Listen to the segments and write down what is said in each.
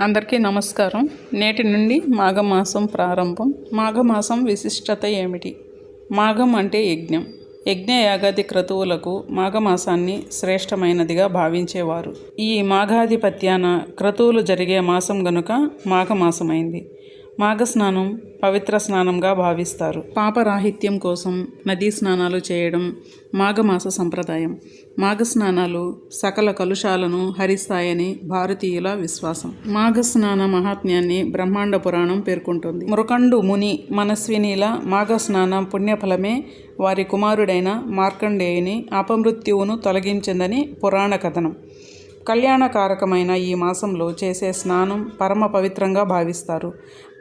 అందరికీ నమస్కారం. నేటి నుండి మాఘమాసం ప్రారంభం. మాఘమాసం విశిష్టత ఏమిటి? మాఘం అంటే యజ్ఞం. యజ్ఞయాగాది క్రతువులకు మాఘమాసాన్ని శ్రేష్టమైనదిగా భావించేవారు. ఈ మాఘాధిపత్యాన క్రతువులు జరిగే మాసం గనుక మాఘమాసమైంది. మాఘస్నానం పవిత్ర స్నానంగా భావిస్తారు. పాపరాహిత్యం కోసం నదీ స్నానాలు చేయడం మాఘమాస సంప్రదాయం. మాఘస్నానాలు సకల కలుషాలను హరిస్తాయని భారతీయుల విశ్వాసం. మాఘస్నాన మహాత్మ్యాన్ని బ్రహ్మాండ పురాణం పేర్కొంటుంది. మృకండు ముని మనస్వినిల మాఘస్నాన పుణ్యఫలమే వారి కుమారుడైన మార్కండేయుని అపమృత్యువును తొలగించిందని పురాణ కథనం. కళ్యాణకారకమైన ఈ మాసంలో చేసే స్నానం పరమ పవిత్రంగా భావిస్తారు.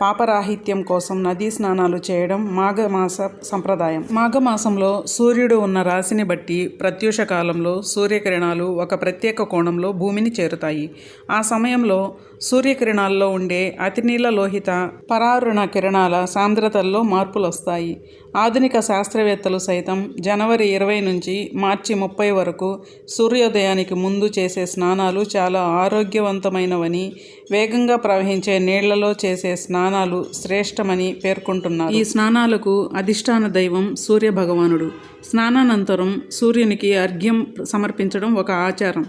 పాపరాహిత్యం కోసం నదీ స్నానాలు చేయడం మాఘమాస సంప్రదాయం. మాఘమాసంలో సూర్యుడు ఉన్న రాశిని బట్టి ప్రత్యూష కాలంలో సూర్యకిరణాలు ఒక ప్రత్యేక కోణంలో భూమిని చేరుతాయి. ఆ సమయంలో సూర్యకిరణాల్లో ఉండే అతినీల లోహిత పరారుణ కిరణాల సాంద్రతల్లో మార్పులు వస్తాయి. ఆధునిక శాస్త్రవేత్తలు సైతం జనవరి 20 నుంచి మార్చి 30 వరకు సూర్యోదయానికి ముందు చేసే స్నానాలు చాలా ఆరోగ్యవంతమైనవని, వేగంగా ప్రవహించే నీళ్లలో చేసే స్నానాలు శ్రేష్టమని పేర్కొంటున్నారు. ఈ స్నానాలకు అధిష్టాన దైవం సూర్య భగవానుడు. స్నానానంతరం సూర్యునికి అర్ఘ్యం సమర్పించడం ఒక ఆచారం.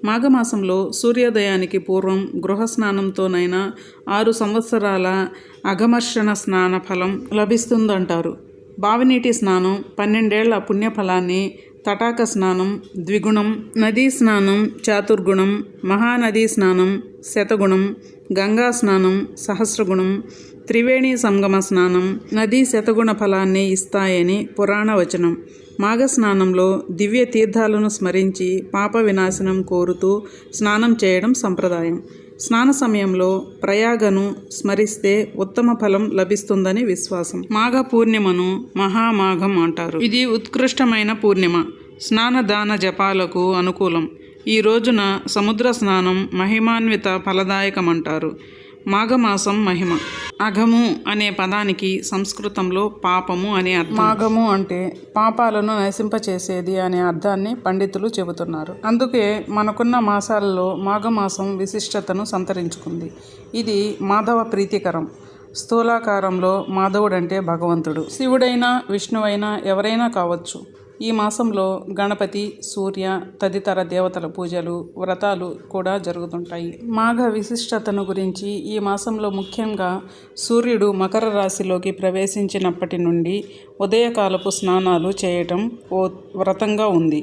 మాఘమాసంలో సూర్యోదయానికి పూర్వం గృహ స్నానంతోనైనా 6 సంవత్సరాల అఘమర్షణ స్నాన ఫలం లభిస్తుందంటారు. బావినీటి స్నానం 12 ఏళ్ల పుణ్యఫలాన్ని, తటాక స్నానం ద్విగుణం, నదీ స్నానం చాతుర్గుణం, మహానదీ స్నానం శతగుణం, గంగా స్నానం సహస్రగుణం, త్రివేణి సంగమ స్నానం నదీ శతగుణ ఫలాన్ని ఇస్తాయని పురాణ వచనం. మాఘస్నానంలో దివ్య తీర్థాలను స్మరించి పాప వినాశనం కోరుతూ స్నానం చేయడం సంప్రదాయం. స్నాన సమయంలో ప్రయాగను స్మరిస్తే ఉత్తమ ఫలం లభిస్తుందని విశ్వాసం. మాఘ పూర్ణిమను మహామాఘం అంటారు. ఇది ఉత్కృష్టమైన పూర్ణిమ. స్నాన దాన జపాలకు అనుకూలం. ఈ రోజున సముద్ర స్నానం మహిమాన్విత ఫలదాయకమంటారు. మాఘమాసం మహిమ. అఘము అనే పదానికి సంస్కృతంలో పాపము అనే అర్థం. మాఘము అంటే పాపాలను నశింపచేసేది అనే అర్థాన్ని పండితులు చెబుతున్నారు. అందుకే మనకున్న మాసాలలో మాఘమాసం విశిష్టతను సంతరించుకుంది. ఇది మాధవ ప్రీతికరం. స్థూలాకారంలో మాధవుడంటే భగవంతుడు. శివుడైనా విష్ణువైనా ఎవరైనా కావచ్చు. ఈ మాసంలో గణపతి, సూర్య తదితర దేవతల పూజలు, వ్రతాలు కూడా జరుగుతుంటాయి. మాఘ విశిష్టతను గురించి ఈ మాసంలో ముఖ్యంగా సూర్యుడు మకర రాశిలోకి ప్రవేశించినప్పటి నుండి ఉదయకాలపు స్నానాలు చేయటం ఓ వ్రతంగా ఉంది.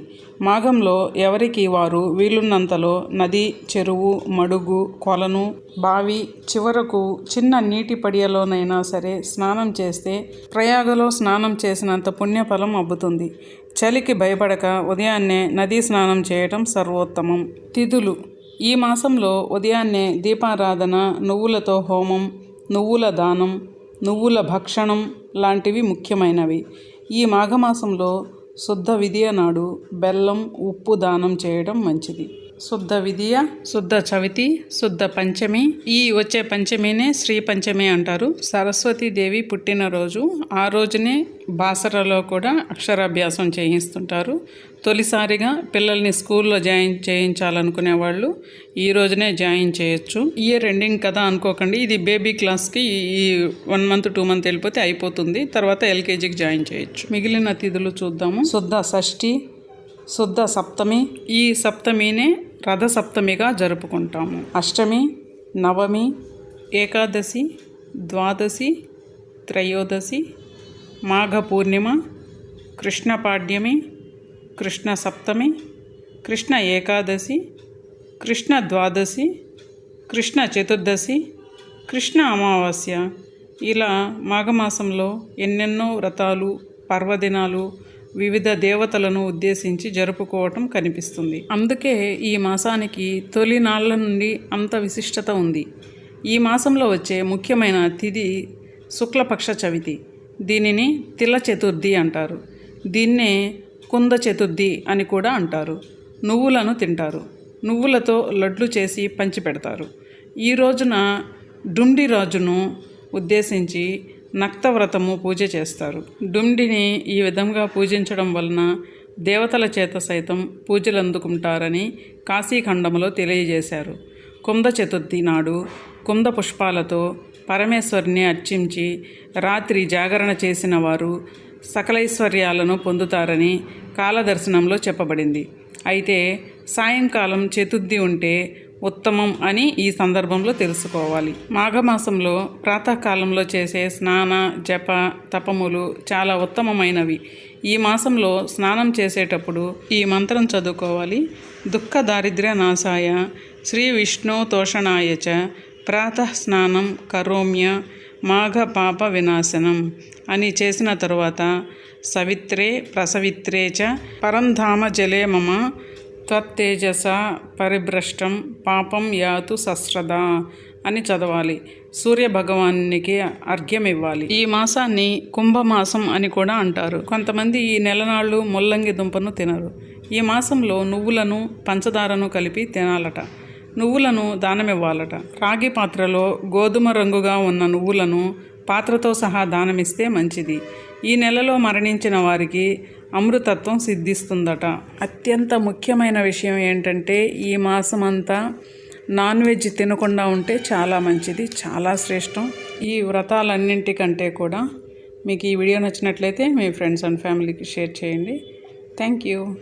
మాఘంలో ఎవరికి వారు వీలున్నంతలో నది, చెరువు, మడుగు, కొలను, బావి, చివరకు చిన్న నీటి పడియలోనైనా సరే స్నానం చేస్తే ప్రయాగలో స్నానం చేసినంత పుణ్యఫలం అబ్బుతుంది. చలికి భయపడక ఉదయాన్నే నదీ స్నానం చేయటం సర్వోత్తమం. తిథులు. ఈ మాసంలో ఉదయాన్నే దీపారాధన, నువ్వులతో హోమం, నువ్వుల దానం, నువ్వుల భక్షణం లాంటివి ముఖ్యమైనవి. ఈ మాఘమాసంలో శుద్ధ విదియ నాడు బెల్లం, ఉప్పు దానం చేయడం మంచిది. శుద్ధ విదియ, శుద్ధ చవితి, శుద్ధ పంచమి. ఈ వచ్చే పంచమినే శ్రీ పంచమి అంటారు. సరస్వతీదేవి పుట్టినరోజు. ఆ రోజునే బాసరలో కూడా అక్షరాభ్యాసం చేయిస్తుంటారు. తొలిసారిగా పిల్లల్ని స్కూల్లో జాయిన్ చేయించాలనుకునే వాళ్ళు ఈ రోజునే జాయిన్ చేయొచ్చు. ఇయర్ ఎండింగ్ కదా అనుకోకండి. ఇది బేబీ క్లాస్కి ఈ 1 మంత్ 2 మంత్ వెళ్ళిపోతే అయిపోతుంది. తర్వాత ఎల్కేజీకి జాయిన్ చేయొచ్చు. మిగిలిన తిథులు చూద్దాము. శుద్ధ షష్ఠి, శుద్ధ సప్తమి. ఈ సప్తమినే రథ సప్తమిగా జరుపుకుంటాము. అష్టమి, నవమి, ఏకాదశి, ద్వాదశి, త్రయోదశి, మాఘ పూర్ణిమ, కృష్ణ పాడ్యమి, కృష్ణ సప్తమి, కృష్ణ ఏకాదశి, కృష్ణ ద్వాదశి, కృష్ణ చతుర్దశి, కృష్ణ అమావాస్య. ఇలా మాఘమాసంలో ఎన్నెన్నో వ్రతాలు, పర్వదినాలు వివిధ దేవతలను ఉద్దేశించి జరుపుకోవటం కనిపిస్తుంది. అందుకే ఈ మాసానికి తొలి నాళ్ళ నుండి అంత విశిష్టత ఉంది. ఈ మాసంలో వచ్చే ముఖ్యమైన తిథి శుక్లపక్ష చవితి. దీనిని తిల చతుర్థి అంటారు. దీన్నే కుంద చతుర్థి అని కూడా అంటారు. నువ్వులను తింటారు. నువ్వులతో లడ్లు చేసి పంచిపెడతారు. ఈ రోజున డుండి రాజును ఉద్దేశించి నక్తవ్రతము పూజ చేస్తారు. డుండిని ఈ విధంగా పూజించడం వలన దేవతల చేత సైతం పూజలు అందుకుంటారని కాశీఖండంలో తెలియజేశారు. కుంద చతుర్థి నాడు కుంద పుష్పాలతో పరమేశ్వరిని అర్చించి రాత్రి జాగరణ చేసిన వారు సకలైశ్వర్యాలను పొందుతారని కాలదర్శనంలో చెప్పబడింది. అయితే సాయంకాలం చతుర్థి ఉంటే ఉత్తమం అని ఈ సందర్భంలో తెలుసుకోవాలి. మాఘమాసంలో ప్రాతకాలంలో చేసే స్నాన జప తపములు చాలా ఉత్తమమైనవి. ఈ మాసంలో స్నానం చేసేటప్పుడు ఈ మంత్రం చదువుకోవాలి. దుఃఖ దారిద్ర్య నాశాయ శ్రీ విష్ణు తోషణాయ చ ప్రాతః స్నానం కరోమ్య మాఘ పాప వినాశనం అని చేసిన తరువాత సవిత్రే ప్రసవిత్రే చ పరంధామ జలే మమ తత్తేజస పరిభ్రష్టం పాపం యాతు సశ్రద అని చదవాలి. సూర్య భగవానునికి అర్ఘ్యం ఇవ్వాలి. ఈ మాసాన్ని కుంభమాసం అని కూడా అంటారు. కొంతమంది ఈ నెలనాళ్ళు ముల్లంగి దుంపను తినరు. ఈ మాసంలో నువ్వులను పంచదారను కలిపి తినాలట. నువ్వులను దానమివ్వాలట. రాగి పాత్రలో గోధుమ రంగుగా ఉన్న నువ్వులను పాత్రతో సహా దానమిస్తే మంచిది. ఈ నెలలో మరణించిన వారికి అమృతత్వం సిద్ధిస్తుందట. అత్యంత ముఖ్యమైన విషయం ఏంటంటే ఈ మాసం అంతా నాన్ వెజ్ తినకుండా ఉంటే చాలా మంచిది, చాలా శ్రేష్టం. ఈ వ్రతాలన్నింటికంటే కూడా మీకు ఈ వీడియో నచ్చినట్లయితే మీ ఫ్రెండ్స్ అండ్ ఫ్యామిలీకి షేర్ చేయండి. Thank you.